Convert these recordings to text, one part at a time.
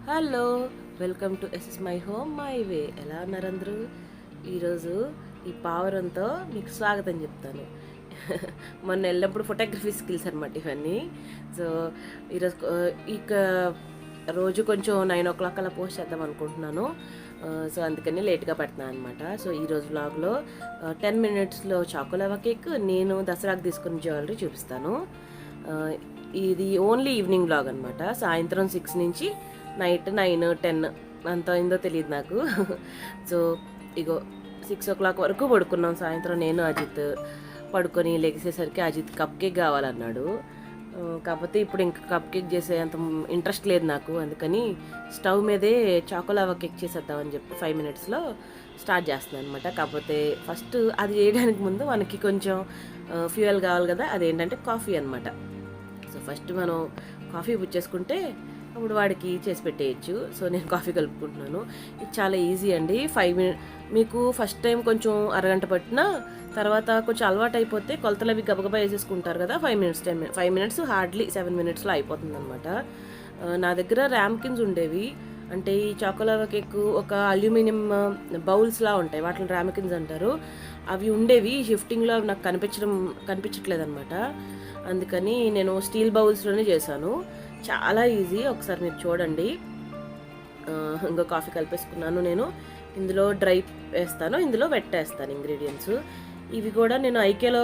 Hello, welcome to SS my home my way. ఎలా ఉన్నారు అందరూ? ఈరోజు ఈ పావురంతో మీకు స్వాగతం చెప్తాను. మొన్న వెళ్ళినప్పుడు ఫోటోగ్రఫీ స్కిల్స్ అనమాట ఇవన్నీ. సో ఈరోజు ఇక రోజు కొంచెం 9 o'clock అలా పోస్ట్ చేద్దాం అనుకుంటున్నాను. సో అందుకని లేట్గా పెడుతున్నాను అనమాట. సో ఈరోజు వ్లాగ్లో 10 minutesలో చాకోలావా కేక్, నేను దసరాకు తీసుకున్న జ్యువెలరీ చూపిస్తాను. ఇది ఓన్లీ ఈవినింగ్ వ్లాగ్ అనమాట. సాయంత్రం 6 నుంచి నైట్ 9, 10 అంత అయిందో తెలియదు నాకు. సో ఇగో 6 o'clock వరకు పడుకున్నాం సాయంత్రం. నేను అజిత్ పడుకొని లెగిసేసరికి అజిత్ కప్ కేక్ కావాలన్నాడు. కాకపోతే ఇప్పుడు ఇంకా కప్ కేక్ చేసే అంత ఇంట్రెస్ట్ లేదు నాకు. అందుకని స్టవ్ మీదే చాకోలావా కేక్ చేసేద్దామని చెప్పి 5 minutesలో స్టార్ట్ చేస్తున్నాను అనమాట. కాకపోతే ఫస్ట్ అది చేయడానికి ముందు మనకి కొంచెం ఫ్యూయల్ కావాలి కదా. అదేంటంటే కాఫీ అనమాట. సో ఫస్ట్ మనం కాఫీ పుచ్చేసుకుంటే అప్పుడు వాడికి చేసి పెట్టేయచ్చు. సో నేను కాఫీ కలుపుకుంటున్నాను. ఇది చాలా ఈజీ అండి. 5 minutes మీకు ఫస్ట్ టైం కొంచెం అరగంట పట్టినా తర్వాత కొంచెం అలవాటు అయిపోతే కొలతలు అవి గబగబా వేసేసుకుంటారు కదా. 5 minutes హార్డ్లీ 7 minutesలో అయిపోతుంది అనమాట. నా దగ్గర ర్యామ్కిన్స్ ఉండేవి. అంటే ఈ చాకోలావా కేక్ ఒక అల్యూమినియం బౌల్స్లా ఉంటాయి, వాటిని ర్యామ్కిన్స్ అంటారు. అవి ఉండేవి. షిఫ్టింగ్లో అవి నాకు కనిపించట్లేదు అనమాట. అందుకని నేను స్టీల్ బౌల్స్లోనే చేశాను. చాలా ఈజీ, ఒకసారి మీరు చూడండి. ఇంకో కాఫీ కలిపేసుకున్నాను నేను. ఇందులో డ్రై వేస్తాను, ఇందులో వెట్ వేస్తాను ఇంగ్రీడియంట్స్. ఇవి కూడా నేను ఐకేలో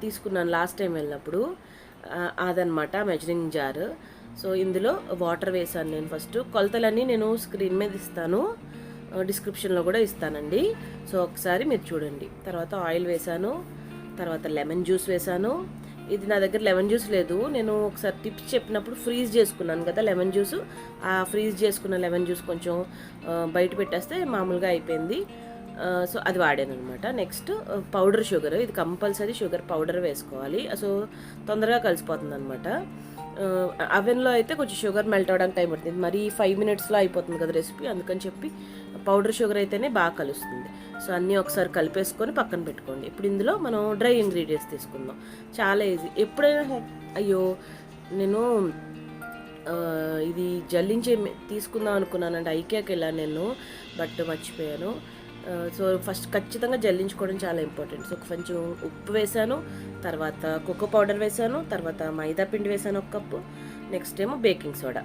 తీసుకున్నాను లాస్ట్ టైం వెళ్ళినప్పుడు. అదనమాట మెజరింగ్ జార్. సో ఇందులో వాటర్ వేసాను నేను. ఫస్ట్ కొలతలన్నీ నేను స్క్రీన్ మీద ఇస్తాను, డిస్క్రిప్షన్లో కూడా ఇస్తానండి. సో ఒకసారి మీరు చూడండి. తర్వాత ఆయిల్ వేసాను, తర్వాత లెమన్ జ్యూస్ వేసాను. ఇది నా దగ్గర లెమన్ జ్యూస్ లేదు. నేను ఒకసారి టిప్స్ చెప్పినప్పుడు ఫ్రీజ్ చేసుకున్నాను కదా లెమన్ జ్యూస్. ఆ ఫ్రీజ్ చేసుకున్న లెమన్ జ్యూస్ కొంచెం బయట పెట్టేస్తే మామూలుగా అయిపోయింది. సో అది వాడాను అనమాట. Next powder sugar. ఇది కంపల్సరీ షుగర్ పౌడర్ వేసుకోవాలి. సో తొందరగా కలిసిపోతుంది అనమాట. అవెన్లో అయితే కొంచెం షుగర్ మెల్ట్ అవ్వడానికి టైం పడుతుంది. మరీ 5 minutesలో అయిపోతుంది కదా రెసిపీ. అందుకని చెప్పి పౌడర్ షుగర్ అయితేనే బాగా కలుస్తుంది. సో అన్నీ ఒకసారి కలిపేసుకొని పక్కన పెట్టుకోండి. ఇప్పుడు ఇందులో మనం డ్రై ఇంగ్రీడియంట్స్ తీసుకుందాం. చాలా ఈజీ. ఎప్పుడైనా అయ్యో నేను ఇది జల్లించే తీసుకుందాం అనుకున్నానంటే ఐకేకి వెళ్ళాను నేను, బట్ మర్చిపోయాను. సో ఫస్ట్ ఖచ్చితంగా జల్లించుకోవడం చాలా ఇంపార్టెంట్. సో కొంచెం ఉప్పు వేసాను, తర్వాత కోకో పౌడర్ వేసాను, తర్వాత మైదా పిండి వేసాను 1 కప్పు. నెక్స్ట్ ఏమో బేకింగ్ సోడా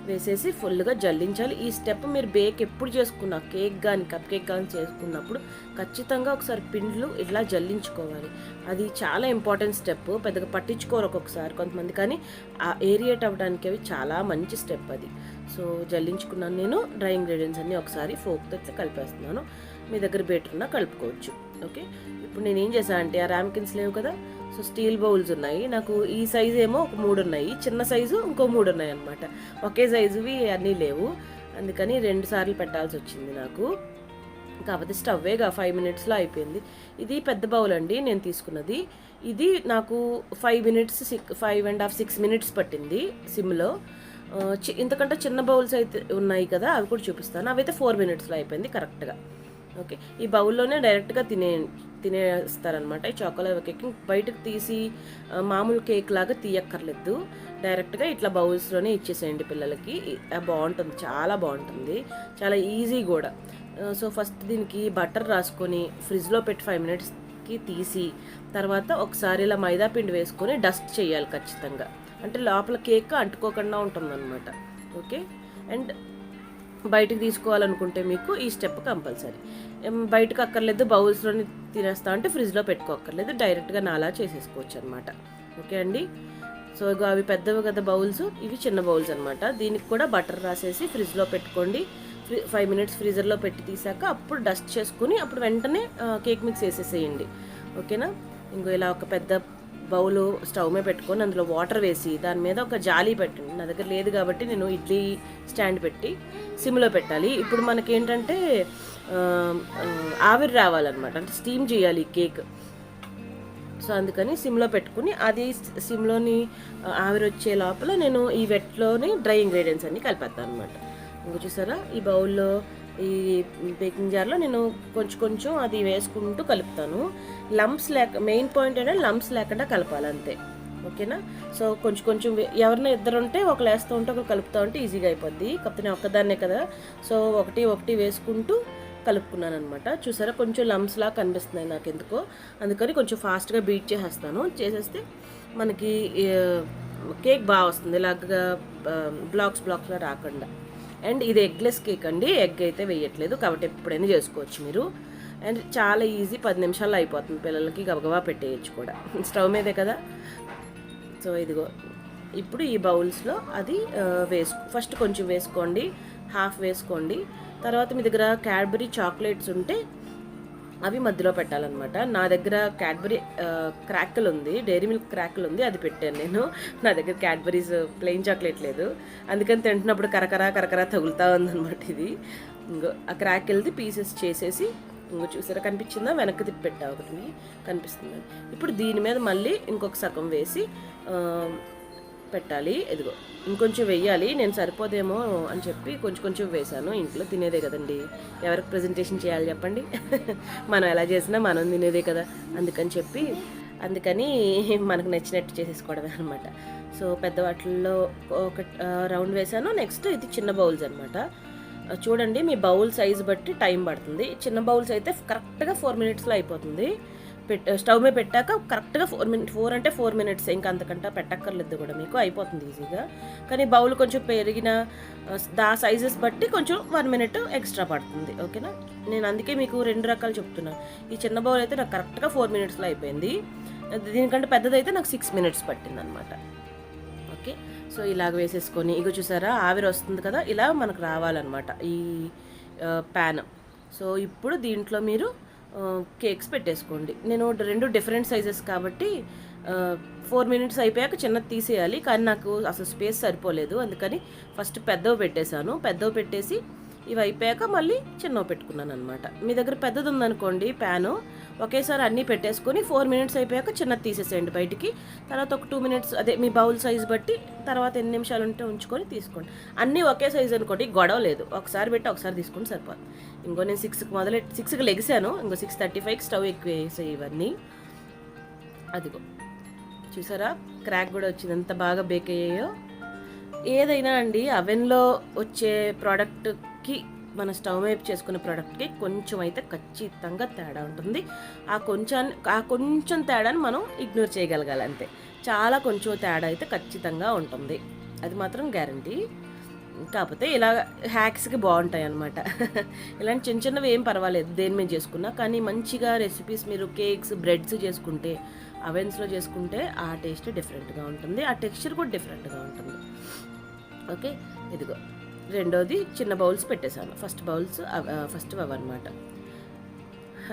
వేసేసి ఫుల్గా జల్లించాలి. ఈ స్టెప్ మీరు బేక్ ఎప్పుడు చేసుకున్నా, కేక్ కానీ కప్ కేక్ కానీ చేసుకున్నప్పుడు ఖచ్చితంగా ఒకసారి పిండ్లు ఇట్లా జల్లించుకోవాలి. అది చాలా ఇంపార్టెంట్ స్టెప్. పెద్దగా పట్టించుకోరు ఒక్కొక్కసారి కొంతమంది, కానీ ఆ ఏరియేట్ అవ్వడానికి అవి చాలా మంచి స్టెప్ అది. సో జల్లించుకున్నాను నేను. డ్రై ఇంగ్రీడియంట్స్ అన్నీ ఒకసారి ఫోక్తో కలిపేస్తున్నాను. మీ దగ్గర బేటర్ ఉన్నా కలుపుకోవచ్చు. ఓకే, ఇప్పుడు నేను ఏం చేశాను అంటే ఆ ర్యామ్కిన్స్ లేవు కదా. సో స్టీల్ బౌల్స్ ఉన్నాయి నాకు. ఈ సైజు ఏమో ఒక 3 ఉన్నాయి, చిన్న సైజు ఇంకో 3 ఉన్నాయి అనమాట. ఒకే సైజువి అన్నీ లేవు, అందుకని 2 సార్లు పెట్టాల్సి వచ్చింది నాకు. కాకపోతే స్టవ్వేగా 5 minutesలో అయిపోయింది. ఇది పెద్ద బౌల్ అండి నేను తీసుకున్నది. ఇది నాకు 5 minutes 5.5 6 minutes పట్టింది సిమ్లో. ఇంతకంటే చిన్న బౌల్స్ అయితే ఉన్నాయి కదా, అవి కూడా చూపిస్తాను. అవి అయితే 4 minutesలో అయిపోయింది కరెక్ట్గా. ఓకే, ఈ బౌల్లోనే డైరెక్ట్గా తినేస్తారనమాట. ఈ చాకోలావా కేక్ బయటకు తీసి మామూలు కేక్ లాగా తీయక్కర్లేదు. డైరెక్ట్గా ఇట్లా బౌల్స్లోనే ఇచ్చేసేయండి పిల్లలకి. బాగుంటుంది, చాలా బాగుంటుంది, చాలా ఈజీ కూడా. సో ఫస్ట్ దీనికి బటర్ రాసుకొని ఫ్రిడ్జ్లో పెట్టి 5 minutesకి తీసి తర్వాత ఒకసారి ఇలా మైదా పిండి వేసుకొని డస్ట్ చేయాలి ఖచ్చితంగా. అంటే లోపల కేక్ అంటుకోకుండా ఉంటుందన్నమాట. ఓకే, అండ్ బయటకు తీసుకోవాలనుకుంటే మీకు ఈ స్టెప్ కంపల్సరీ. బయటకు అక్కర్లేదు, బౌల్స్లోని తినేస్తా అంటే ఫ్రిడ్జ్లో పెట్టుకోక్కర్లేదు, డైరెక్ట్గా నాలా చేసేసుకోవచ్చు అనమాట. ఓకే అండి. సో ఇగో అవి పెద్దవి కదా బౌల్స్, ఇవి చిన్న బౌల్స్ అనమాట. దీనికి కూడా బటర్ రాసేసి ఫ్రిడ్జ్లో పెట్టుకోండి. 5 minutes ఫ్రీజర్లో పెట్టి తీసాక అప్పుడు డస్ట్ చేసుకుని అప్పుడు వెంటనే కేక్ మిక్స్ వేసేసేయండి. ఓకేనా. ఇంకో ఇలా ఒక పెద్ద బౌలు స్టవ్ మీద పెట్టుకొని అందులో వాటర్ వేసి దాని మీద ఒక జాలీ పెట్టండి. నా దగ్గర లేదు కాబట్టి నేను ఇడ్లీ స్టాండ్ పెట్టి సిమ్లో పెట్టాలి. ఇప్పుడు మనకేంటంటే ఆవిరి రావాలన్నమాట, అంటే స్టీమ్ చేయాలి కేక్. సో అందుకని సిమ్లో పెట్టుకుని అది సిమ్లోని ఆవిరి వచ్చే లోపల నేను ఈ వెట్లోని డ్రై ఇంగ్రీడియంట్స్ అన్నీ కలిపేస్తాను అనమాట. ఇంకో చూసారా, ఈ బౌల్లో ఈ బేకింగ్ జార్లో నేను కొంచెం కొంచెం అది వేసుకుంటూ కలుపుతాను. లంప్స్ మెయిన్ పాయింట్ అంటే లంప్స్ లేకుండా కలపాలి అంతే. ఓకేనా. సో కొంచెం కొంచెం ఎవరైనా ఇద్దరు ఉంటే ఒకరు వేస్తూ ఉంటే ఒకరు కలుపుతూ ఉంటే ఈజీగా అయిపోద్ది. కాకపోతే నేను ఒక్కదాన్నే కదా, సో ఒకటి ఒకటి వేసుకుంటూ కలుపుకున్నాను అనమాట. చూసారా కొంచెం లంప్స్లా కనిపిస్తున్నాయి నాకు ఎందుకో, అందుకని కొంచెం ఫాస్ట్గా బీట్ చేసేస్తే మనకి కేక్ బాగా వస్తుంది, ఇలాగా బ్లాక్స్లా రాకుండా. అండ్ ఇది ఎగ్లెస్ కేక్ అండి, ఎగ్ అయితే వేయట్లేదు కాబట్టి ఎప్పుడైనా చేసుకోవచ్చు మీరు. అండ్ చాలా ఈజీ, 10 నిమిషాల్లో అయిపోతుంది, పిల్లలకి గబగబా పెట్టేయచ్చు కూడా, స్టవ్ మీదే కదా. సో ఇదిగో ఇప్పుడు ఈ బౌల్స్లో అది ఫస్ట్ కొంచెం వేసుకోండి, హాఫ్ వేసుకోండి. తర్వాత మీ దగ్గర క్యాడ్బరీ చాక్లెట్స్ ఉంటే అవి మధ్యలో పెట్టాలన్నమాట. నా దగ్గర క్యాడ్బరీ క్రాకిల్ ఉంది, డైరీ మిల్క్ క్రాకిల్ ఉంది, అది పెట్టాను నేను. నా దగ్గర క్యాడ్బరీస్ ప్లెయిన్ చాక్లెట్ లేదు, అందుకని తింటున్నప్పుడు కరకరా తగులుతూ ఉందన్నమాట. ఇది ఇంకో ఆ క్రాకిల్ది పీసెస్ చేసేసి ఇంకో చూసారా కనిపించిందా, వెనక్కి తిప్పి పెట్టా ఒకటి కనిపిస్తుంది. ఇప్పుడు దీని మీద మళ్ళీ ఇంకొక సగం వేసి పెట్టాలి. ఇదిగో ఇంకొంచెం వెయ్యాలి, నేను సరిపోదేమో అని చెప్పి కొంచెం వేసాను. ఇంట్లో తినేదే కదండి, ఎవరికి ప్రజెంటేషన్ చేయాలి చెప్పండి. మనం ఎలా చేసినా మనం తినేదే కదా, అందుకని మనకు నచ్చినట్టు చేసేసుకోవడమే అనమాట. సో పెద్ద వాటిల్లో ఒక రౌండ్ వేసాను. నెక్స్ట్ ఇది చిన్న బౌల్స్ అనమాట. చూడండి మీ బౌల్ సైజు బట్టి టైం పడుతుంది. చిన్న బౌల్స్ అయితే కరెక్ట్గా 4 మినిట్స్లో అయిపోతుంది. స్టవ్ మీద పెట్టాక కరెక్ట్గా 4 అంటే 4 మినిట్స్, ఇంకా అంతకంటే పెట్టక్కర్లేదు కూడా, మీకు అయిపోతుంది ఈజీగా. కానీ బౌల్ కొంచెం పెరిగిన సైజెస్ బట్టి కొంచెం 1 మినిట్ ఎక్స్ట్రా పడుతుంది. ఓకేనా, నేను అందుకే మీకు 2 రకాలు చెప్తున్నాను. ఈ చిన్న బౌల్ అయితే నాకు కరెక్ట్గా 4 మినిట్స్లో అయిపోయింది, దీనికంటే పెద్దదైతే నాకు 6 మినిట్స్ పట్టింది అనమాట. ఓకే, సో ఇలాగ వేసేసుకొని ఇగో చూసారా ఆవిరి వస్తుంది కదా, ఇలా మనకు రావాలన్నమాట ఈ ప్యాన్. సో ఇప్పుడు దీంట్లో మీరు కేక్స్ పెట్టేసుకోండి. నేను 2 డిఫరెంట్ సైజెస్ కాబట్టి 4 మినిట్స్ అయిపోయాక చిన్నది తీసేయాలి, కానీ నాకు అసలు స్పేస్ సరిపోలేదు, అందుకని ఫస్ట్ పెద్దవి పెట్టేసి ఇవి అయిపోయాక మళ్ళీ చిన్నవి పెట్టుకున్నాను అనమాట. మీ దగ్గర పెద్దది ఉందనుకోండి ప్యాను, ఒకేసారి అన్నీ పెట్టేసుకొని 4 మినిట్స్ అయిపోయాక చిన్నది తీసేసేయండి బయటికి. తర్వాత ఒక 2 మినిట్స్ అదే మీ బౌల్ సైజ్ బట్టి తర్వాత ఎన్ని నిమిషాలు ఉంటే ఉంచుకొని తీసుకోండి. అన్నీ ఒకే సైజ్ అనుకోండి, గొడవ లేదు, ఒకసారి పెట్టి ఒకసారి తీసుకొని సరిపోదు. ఇంకో నేను 6కి లెగిసాను, ఇంకో 6:35కి స్టవ్ ఎక్కువ వేసాయి ఇవన్నీ. అదిగో చూసారా క్రాక్ కూడా వచ్చింది, ఎంత బాగా బేక్ అయ్యాయో. ఏదైనా అండి అవెన్లో వచ్చే ప్రోడక్ట్కి మన స్టవ్ మీద చేసుకునే ప్రోడక్ట్కి కొంచెం అయితే ఖచ్చితంగా తేడా ఉంటుంది. ఆ కొంచెం తేడాని మనం ఇగ్నోర్ చేయగలగాలి అంతే. చాలా కొంచెం తేడా అయితే ఖచ్చితంగా ఉంటుంది, అది మాత్రం గ్యారంటీ. కాకపోతే ఇలా హ్యాక్స్కి బాగుంటాయి అన్నమాట. ఇలాంటి చిన్నవి ఏం పర్వాలేదు దేని మీద చేసుకున్నా, కానీ మంచిగా రెసిపీస్ మీరు కేక్స్ బ్రెడ్స్ చేసుకుంటే అవెన్స్లో చేసుకుంటే ఆ టేస్ట్ డిఫరెంట్గా ఉంటుంది, ఆ టెక్స్చర్ కూడా డిఫరెంట్గా ఉంటుంది. ఓకే, ఇదిగో రెండోది చిన్న బౌల్స్ పెట్టేశాను, ఫస్ట్ అవన్నమాట.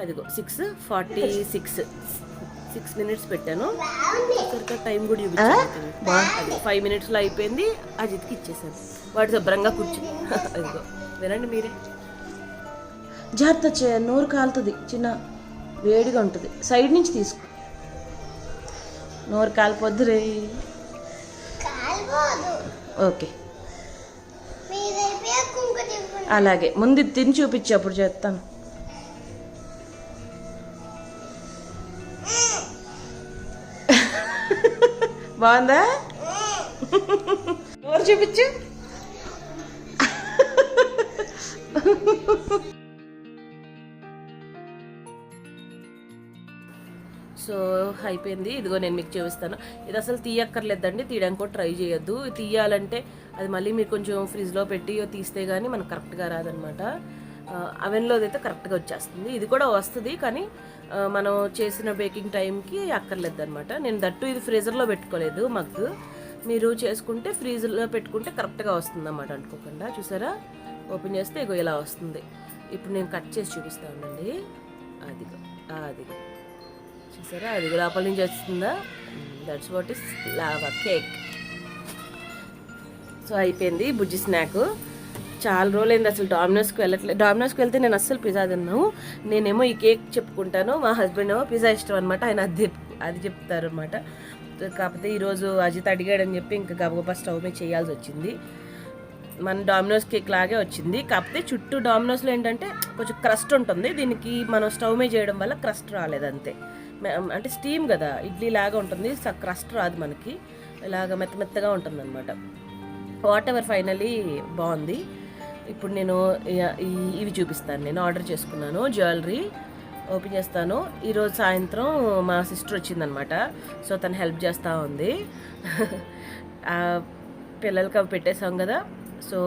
అదిగో 6 మినిట్స్ పెట్టాను, సరిగ్గా టైం కూడా చూపించాను. 5 మినిట్స్లో అయిపోయింది, అజిత్కి ఇచ్చేసాను, వాడు శుభ్రంగా కూర్చుని. అదిగో వినండి మీరే. జాగ్రత్త, నోరు కాలుతుంది, చిన్న వేడిగా ఉంటుంది, సైడ్ నుంచి తీసుకో, నోరు కాలిపోద్దు రే. ఓకే అలాగే, ముందు తిని చూపించు అప్పుడు చేస్తాను. బాగుందా, నోరు చూపించు. సో అయిపోయింది, ఇదిగో నేను మీకు చూపిస్తాను. ఇది అసలు తీయక్కర్లేదండి, తీయడానికి కూడా ట్రై చేయొద్దు. తీయాలంటే అది మళ్ళీ మీరు కొంచెం ఫ్రిడ్జ్లో పెట్టి తీస్తే కానీ మనకు కరెక్ట్గా రాదనమాట. అవెన్లో అయితే కరెక్ట్గా వచ్చేస్తుంది, ఇది కూడా వస్తుంది, కానీ మనం చేసిన బేకింగ్ టైంకి అక్కర్లేదు అనమాట. నేను దట్టు ఇది ఫ్రీజర్లో పెట్టుకోలేదు, మగ్గు మీరు చేసుకుంటే ఫ్రీజర్లో పెట్టుకుంటే కరెక్ట్గా వస్తుంది అన్నమాట, అనుకోకుండా. చూసారా ఓపెన్ చేస్తే ఇగో ఇలా వస్తుంది. ఇప్పుడు నేను కట్ చేసి చూపిస్తానండి. అదిగో చూసారా, అది లోపల నుంచి వస్తుందా, that's what is lava cake. So అయిపోయింది బుజ్జి స్నాక్. చాలా రోజులైంది అసలు డామినోస్కి వెళ్ళట్లేదు. డామినోస్కి వెళ్తే నేను అస్సలు పిజ్జా తిన్నాను, నేనేమో ఈ కేక్ చెప్పుకుంటాను, మా హస్బెండ్ ఏమో పిజ్జా ఇష్టం అనమాట, ఆయన అది చెప్తారు అనమాట. కాకపోతే ఈరోజు అజిత్ అడిగాడని చెప్పి ఇంకా గబగబా స్టవ్ మీద చేయాల్సి వచ్చింది. మన డామినోస్ కేక్ లాగే వచ్చింది, కాకపోతే చుట్టూ డామినోస్లో ఏంటంటే కొంచెం క్రస్ట్ ఉంటుంది, దీనికి మనం స్టవ్ మీద చేయడం వల్ల క్రస్ట్ రాలేదు అంతే. అంటే స్టీమ్ కదా, ఇడ్లీ లాగా ఉంటుంది, క్రస్ట్ రాదు మనకి, ఇలాగ మెత్తగా ఉంటుంది అనమాట. వాట్ ఎవర్, ఫైనలీ బాగుంది. ఇప్పుడు నేను ఇవి చూపిస్తాను. నేను ఆర్డర్ చేసుకున్నాను జ్యువెలరీ, ఓపెన్ చేస్తాను. ఈరోజు సాయంత్రం మా సిస్టర్ వచ్చిందనమాట, సో తను హెల్ప్ చేస్తూ ఉంది. పిల్లలకి అవి పెట్టేసాం కదా, సో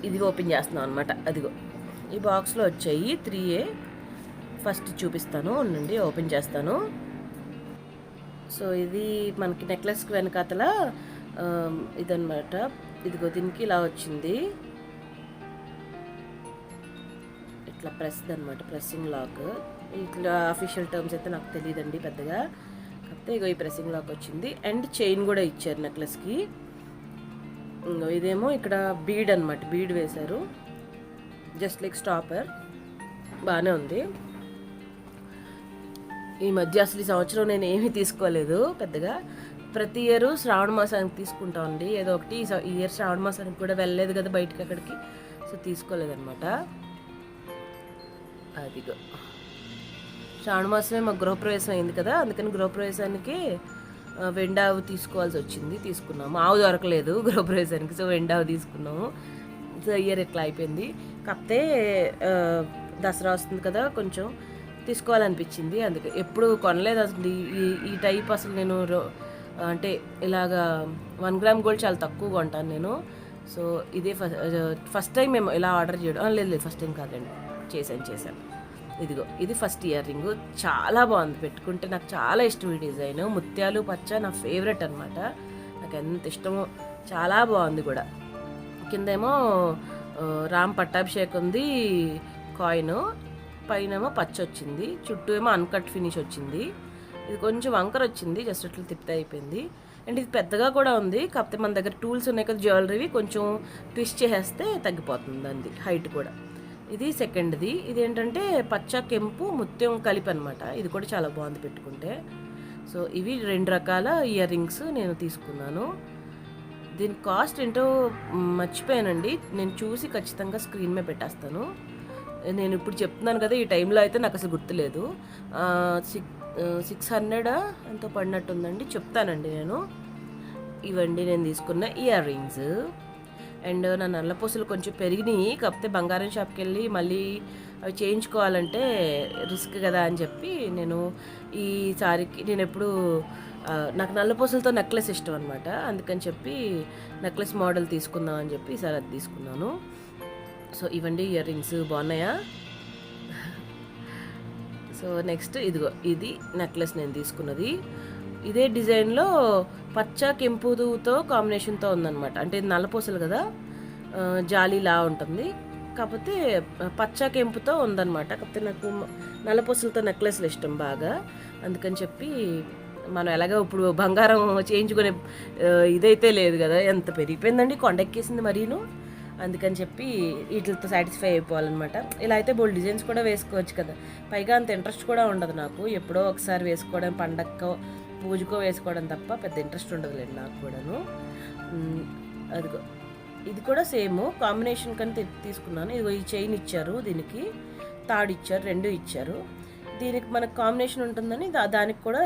ఇది ఓపెన్ చేస్తున్నాం అనమాట. అదిగో ఈ బాక్స్లో వచ్చాయి 3A. ఫస్ట్ చూపిస్తాను ఉండండి, ఓపెన్ చేస్తాను. సో ఇది మనకి నెక్లెస్కి వెనకాతల ఇదనమాట. ఇదిగో దీనికి ఇలా వచ్చింది, ఇట్లా ప్రెస్ అనమాట, ప్రెస్సింగ్ లాక్. ఇట్లా అఫీషియల్ టర్మ్స్ అయితే నాకు తెలియదండి పెద్దగా, కాకపోతే ఇగో ఈ ప్రెస్సింగ్ లాక్ వచ్చింది. అండ్ చైన్ కూడా ఇచ్చారు నెక్లెస్కి. ఇదేమో ఇక్కడ బీడ్ అనమాట, బీడ్ వేశారు, జస్ట్ లైక్ స్టాపర్, బాగానే ఉంది. ఈ మధ్య అసలు ఈ సంవత్సరం నేను ఏమీ తీసుకోలేదు పెద్దగా. ప్రతి ఇయర్ శ్రావణ మాసానికి తీసుకుంటామండి ఏదో ఒకటి. ఈ ఇయర్ శ్రావణ మాసానికి కూడా వెళ్ళలేదు కదా బయటికి అక్కడికి, సో తీసుకోలేదన్నమాట. అదిగో శ్రావణ మాసమే మాకు గృహప్రవేశం అయింది కదా, అందుకని గృహప్రవేశానికి వెండావు తీసుకోవాల్సి వచ్చింది, తీసుకున్నాము. ఆవు దొరకలేదు గృహప్రవేశానికి, సో వెండావు తీసుకున్నాము. సో ఇయర్ ఇట్లా అయిపోయింది. కాకపోతే దసరా వస్తుంది కదా, కొంచెం తీసుకోవాలనిపించింది, అందుకే. ఎప్పుడు కొనలేదు అసలు ఈ టైప్. అసలు నేను అంటే ఇలాగా 1 గ్రామ్ గోల్డ్ చాలా తక్కువగా కొంటాను నేను. సో ఇదే ఫస్ట్ టైం మేము ఇలా ఆర్డర్ చేయడం. లేదు ఫస్ట్ టైం కాదండి, చేశాను. ఇదిగో ఇది ఫస్ట్ ఇయర్ రింగ్, చాలా బాగుంది, పెట్టుకుంటే నాకు చాలా ఇష్టం ఈ డిజైన్. ముత్యాలు పచ్చ నా ఫేవరెట్ అనమాట, నాకు ఎంత ఇష్టమో, చాలా బాగుంది కూడా. కిందేమో రామ్ పట్టాభిషేక్ ఉంది కాయిన్, పైనేమో పచ్చ వచ్చింది, చుట్టూ ఏమో అన్కట్ ఫినిష్ వచ్చింది. ఇది కొంచెం వంకర వచ్చింది, జస్ట్ అట్లా తిప్పితే అయిపోయింది. అండ్ ఇది పెద్దగా కూడా ఉంది, కాకపోతే మన దగ్గర టూల్స్ ఉన్నాయి కదా జ్యువెలరీవి, కొంచెం ట్విస్ట్ చేసేస్తే తగ్గిపోతుంది అంది హైట్ కూడా. ఇది సెకండ్ది, ఇదేంటంటే పచ్చ కెంపు ముత్యం కలిపి అనమాట, ఇది కూడా చాలా బాగుంది పెట్టుకుంటే. సో ఇవి 2 రకాల ఇయర్ రింగ్స్ నేను తీసుకున్నాను. దీని కాస్ట్ ఏంటో మర్చిపోయానండి, నేను చూసి ఖచ్చితంగా స్క్రీన్ మీద పెట్టేస్తాను. నేను ఇప్పుడు చెప్తున్నాను కదా, ఈ టైంలో అయితే నాకు అసలు గుర్తులేదు. 600 ఎంతో పడినట్టుందండి, చెప్తానండి నేను. ఇవండి నేను తీసుకున్న ఇయర్ రింగ్స్. అండ్ నా నల్లపూసలు కొంచెం పెరిగినాయి, కాకపోతే బంగారం షాప్కి వెళ్ళి మళ్ళీ అవి చేయించుకోవాలంటే రిస్క్ కదా అని చెప్పి నేను ఈసారికి నేను ఎప్పుడు నాకు నల్లపూసలతో నెక్లెస్ ఇష్టం అనమాట, అందుకని చెప్పి నెక్లెస్ మోడల్ తీసుకుందాం అని చెప్పి ఈసారి అది తీసుకున్నాను. సో ఇవండి ఇయర్ రింగ్స్, బాగున్నాయా? సో నెక్స్ట్ ఇదిగో ఇది నెక్లెస్ నేను తీసుకున్నది. ఇదే డిజైన్లో పచ్చ కెంపుతో కాంబినేషన్తో ఉందన్నమాట. అంటే నల్లపూసలు కదా, జాలీలా ఉంటుంది, కాకపోతే పచ్చ కెంపుతో ఉందన్నమాట. కాకపోతే నాకు నల్లపూసలతో నెక్లెస్లు ఇష్టం బాగా, అందుకని చెప్పి మనం ఎలాగో ఇప్పుడు బంగారం చేయించుకునే ఇదైతే లేదు కదా, ఎంత పెరిగిపోయిందండి, కొండెక్కేసింది మరీను. అందుకని చెప్పి వీటితో సాటిస్ఫై అయిపోవాలన్నమాట. ఇలా అయితే బోల్డ్ డిజైన్స్ కూడా వేసుకోవచ్చు కదా, పైగా అంత ఇంట్రెస్ట్ కూడా ఉండదు నాకు, ఎప్పుడో ఒకసారి వేసుకోవడం, పండక్కో పూజకో వేసుకోవడం తప్ప పెద్ద ఇంట్రెస్ట్ ఉండదులేండి నాకు కూడాను. అదిగో ఇది కూడా సేమ్ కాంబినేషన్ కానీ తీసుకున్నాను. ఇదిగో ఈ చైన్ ఇచ్చారు, దీనికి తాడు ఇచ్చారు, 2 ఇచ్చారు. దీనికి మనకు కాంబినేషన్ ఉంటుందని దానికి కూడా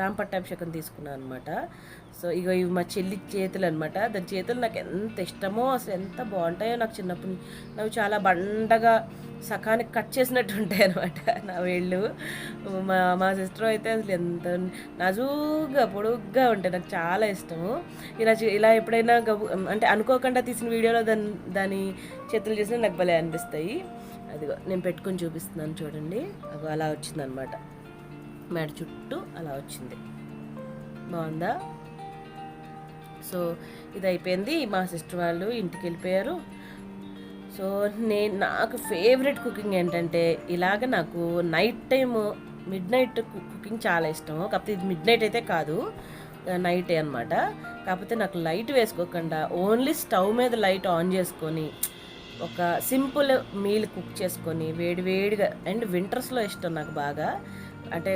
రామ్ పట్టాభిషేకం తీసుకున్నాను అనమాట. సో ఇగో ఇవి మా చెల్లి చేతులు అనమాట, దాని చేతులు నాకు ఎంత ఇష్టమో, అసలు ఎంత బాగుంటాయో. నాకు చిన్నప్పుడు అవి చాలా బండగా సకానికి కట్ చేసినట్టు ఉంటాయి అనమాట నా వేళ్ళు. మా సిస్టర్ అయితే అసలు ఎంత నాజూగా పొడుగ్గా ఉంటాయి, నాకు చాలా ఇష్టము. ఇలా ఎప్పుడైనా అంటే అనుకోకుండా తీసిన వీడియోలో దాని చేతులు చేసినా నాకు భలే అనిపిస్తాయి. అదిగో నేను పెట్టుకొని చూపిస్తున్నాను చూడండి, అవి అలా వచ్చిందనమాట, మెడ చుట్టూ అలా వచ్చింది, బాగుందా? సో ఇది అయిపోయింది, మా సిస్టర్ వాళ్ళు ఇంటికి వెళ్ళిపోయారు. సో నాకు ఫేవరెట్ కుకింగ్ ఏంటంటే ఇలాగ నాకు night time mid night cooking చాలా ఇష్టము. కాకపోతే ఇది మిడ్ నైట్ అయితే కాదు, నైటే అనమాట. కాకపోతే నాకు లైట్ వేసుకోకుండా ఓన్లీ స్టవ్ మీద లైట్ ఆన్ చేసుకొని ఒక సింపుల్ మీల్ కుక్ చేసుకొని వేడివేడిగా, అండ్ వింటర్స్లో ఇష్టం నాకు బాగా. అంటే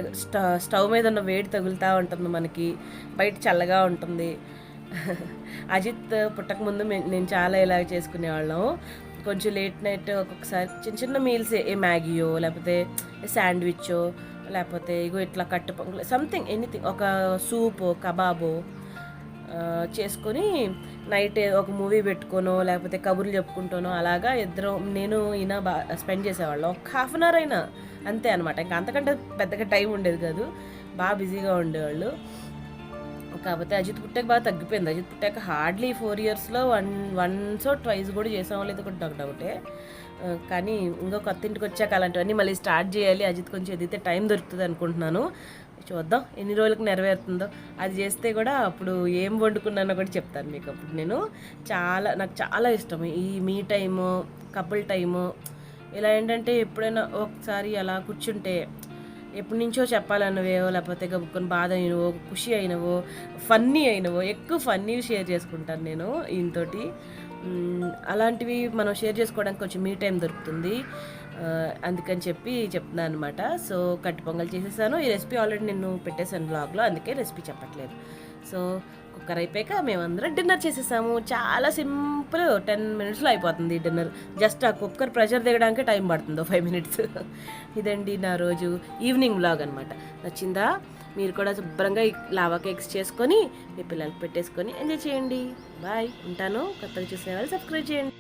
స్టవ్ మీద ఉన్న వేడి తగులుతూ ఉంటుంది మనకి, బయట చల్లగా ఉంటుంది. అజిత్ పుట్టకముందు నేను చాలా ఇలా చేసుకునేవాళ్ళం. కొంచెం లేట్ నైట్ ఒక్కొక్కసారి చిన్న చిన్న మీల్స్, మ్యాగీయో లేకపోతే శాండ్విచో లేకపోతే ఇగో ఇట్లా కట్టు పొంగల్ సంథింగ్ ఎనీథింగ్, ఒక సూపు కబాబు చేసుకొని నైట్ ఒక మూవీ పెట్టుకోనో లేకపోతే కబుర్లు చెప్పుకుంటానో అలాగా ఇద్దరం నేను ఈయన స్పెండ్ చేసేవాళ్ళం. ఒక హాఫ్ అన్ అవర్ అయినా అంతే అనమాట. ఇంకా అంతకంటే పెద్దగా టైం ఉండేది కాదు, బాగా బిజీగా ఉండేవాళ్ళు. కాకపోతే అజిత్ పుట్టాక బాగా తగ్గిపోయింది. అజిత్ పుట్టాక హార్డ్లీ 4 ఇయర్స్లో వన్స్ ట్వైస్ కూడా చేసామో లేదో కూడా నాకు డౌటే. కానీ ఇంకో కొత్త ఇంటికి వచ్చాక అలాంటివన్నీ మళ్ళీ స్టార్ట్ చేయాలి. అజిత్ కొంచెం ఎదిగితే టైం దొరుకుతుంది అనుకుంటున్నాను. చూద్దాం ఎన్ని రోజులకు నెరవేరుతుందో. అది చేస్తే కూడా అప్పుడు ఏం వండుకున్నానో కూడా చెప్తాను మీకు. అప్పుడు నాకు చాలా ఇష్టం ఈ మీ టైము, కపుల్ టైము. ఇలా ఏంటంటే ఎప్పుడైనా ఒకసారి అలా కూర్చుంటే ఎప్పటి నుంచో చెప్పాలన్నవేవో లేకపోతే గబుక్కొని బాధ అయినవో, ఖుషి అయినవో, ఫన్నీ అయినవో, ఎక్కువ ఫన్నీ షేర్ చేసుకుంటాను నేను ఈయనతోటి. అలాంటివి మనం షేర్ చేసుకోవడానికి కొంచెం మీ టైం దొరుకుతుంది. అందుకని చెప్తున్నాను అనమాట. సో కట్టు పొంగల్ చేసేసాను. ఈ రెసిపీ ఆల్రెడీ నేను పెట్టేశాను బ్లాగ్లో, అందుకే రెసిపీ చెప్పట్లేదు. సో కుక్కర్ అయిపోయాక మేమందరం డిన్నర్ చేసేసాము. చాలా సింపుల్, 10 minutesలో అయిపోతుంది డిన్నర్. జస్ట్ ఆ కుక్కర్ ప్రెషర్ దిగడానికి టైం పడుతుందో 5 minutes. ఇదండి నా రోజు ఈవినింగ్ వ్లాగ్ అనమాట. నచ్చిందా? మీరు కూడా శుభ్రంగా లావా కేక్స్ చేసుకొని మీ పిల్లలకి పెట్టేసుకొని ఎంజాయ్ చేయండి. బాయ్, ఉంటాను. కొత్తగా చూసే వాళ్ళు సబ్స్క్రైబ్ చేయండి.